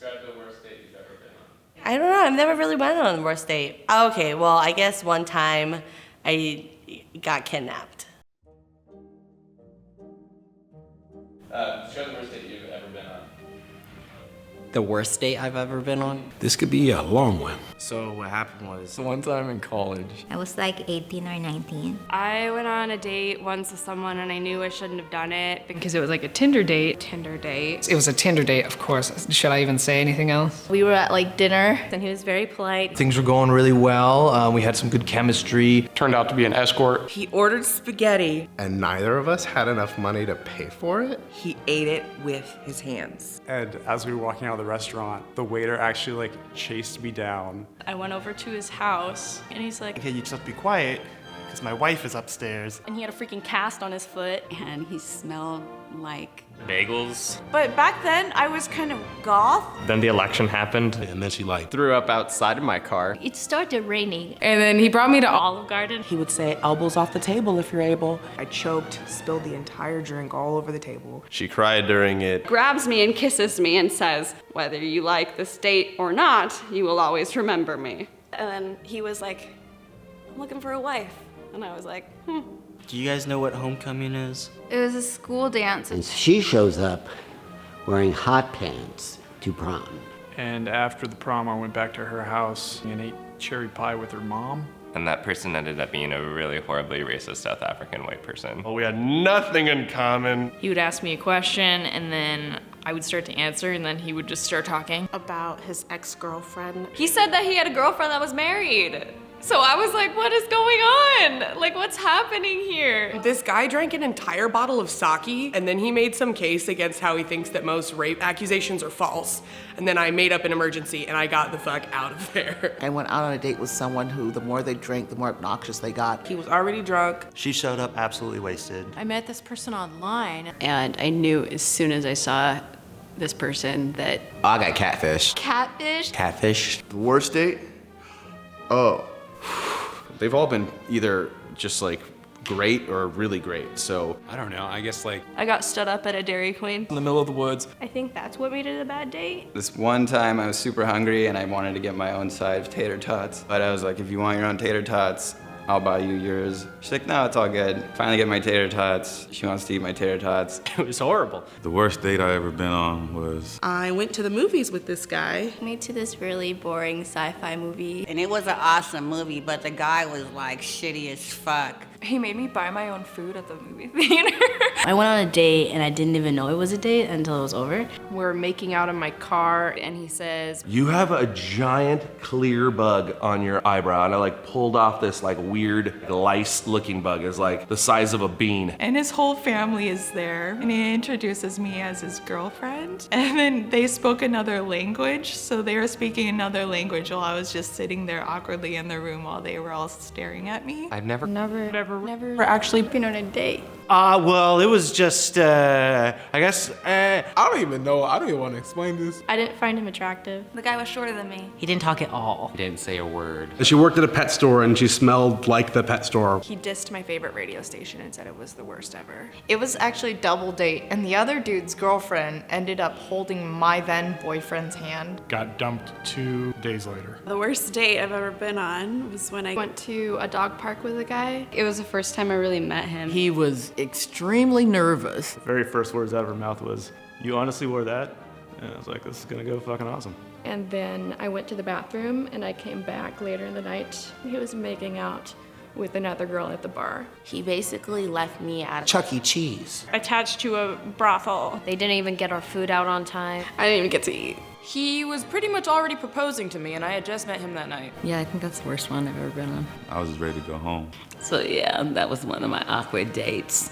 Describe the worst date you've ever been on. I don't know. I've never really went on a worst date. Okay, well, I guess one time I got kidnapped. Describe the worst date you've ever been on. The worst date I've ever been on? This could be a long one. So what happened was, one time in college, I was like 18 or 19. I went on a date once with someone and I knew I shouldn't have done it because it was like a Tinder date. It was a Tinder date, of course. Should I even say anything else? We were at like dinner and he was very polite. things were going really well. We had some good chemistry. Turned out to be an escort. He ordered spaghetti. And neither of us had enough money to pay for it. He ate it with his hands. And as we were walking out of the restaurant, the waiter actually like chased me down. I went over to his house and he's like, okay, you just have to be quiet because my wife is upstairs. And he had a freaking cast on his foot. And he smelled like bagels. But back then, I was kind of goth. Then the election happened. And then she like Threw up outside of my car. It started raining. And then he brought me to Olive Garden. He would say, elbows off the table if you're able. I choked, spilled the entire drink all over the table. She cried during it. grabs me and kisses me and says, whether you like this date or not, you will always remember me. And then he was like, I'm looking for a wife. And I was like, Do you guys know what homecoming is? It was a school dance. And she shows up wearing hot pants to prom. And after the prom, I went back to her house and ate cherry pie with her mom. And that person ended up being a really horribly racist South African white person. Well, we had nothing in common. He would ask me a question and then I would start to answer and then he would just start talking. About his ex-girlfriend. he said that he had a girlfriend that was married. So I was like, what is going on? Like, what's happening here? This guy drank an entire bottle of sake, and then he made some case against how he thinks that most rape accusations are false. And then I made up an emergency, and I got the fuck out of there. I went out on a date with someone who, the more they drank, the more obnoxious they got. He was already drunk. She showed up absolutely wasted. I met this person online. And I knew as soon as I saw this person that I got catfish. Catfish? Catfish. The worst date? Oh. They've all been either just like great or really great, so. I don't know, I guess like I got stood up at a Dairy Queen. In the middle of the woods. I think that's what made it a bad date. This one time I was super hungry and I wanted to get my own side of tater tots. But I was like, if you want your own tater tots, I'll buy you yours. She's like, no, it's all good. Finally get my tater tots. She wants to eat my tater tots. It was horrible. The worst date I ever been on was... I went to the movies with this guy. Me to this really boring sci-fi movie. and it was an awesome movie, but the guy was like shitty as fuck. He made me buy my own food at the movie theater. I went on a date and I didn't even know it was a date until it was over. We're making out in my car and he says, You have a giant clear bug on your eyebrow. And I like pulled off this like weird lice looking bug. It's like the size of a bean. and his whole family is there and he introduces me as his girlfriend. And then they spoke another language, so they were speaking another language while I was just sitting there awkwardly in the room while they were all staring at me. I've never Never actually Been on a date. Well, it was just, I guess, I don't even know, I don't even want to explain this. I didn't find him attractive. The guy was shorter than me. He didn't talk at all. He didn't say a word. She worked at a pet store and she smelled like the pet store. He dissed my favorite radio station and said it was the worst ever. It was actually double date, and the other dude's girlfriend ended up holding my then boyfriend's hand. Got dumped 2 days later. The worst date I've ever been on was when I Went to a dog park with a guy. It was the first time I really met him. He was extremely nervous. The very first words out of her mouth was, "You honestly wore that?" And I was like, this is gonna go fucking awesome. And then I went to the bathroom and I came back later in the night. He was making out with another girl at the bar. He basically left me at Chuck E. Cheese. Attached to a brothel. They didn't even get our food out on time. I didn't even get to eat. He was pretty much already proposing to me and I had just met him that night. Yeah, I think that's the worst one I've ever been on. I was ready to go home. So yeah, that was one of my awkward dates.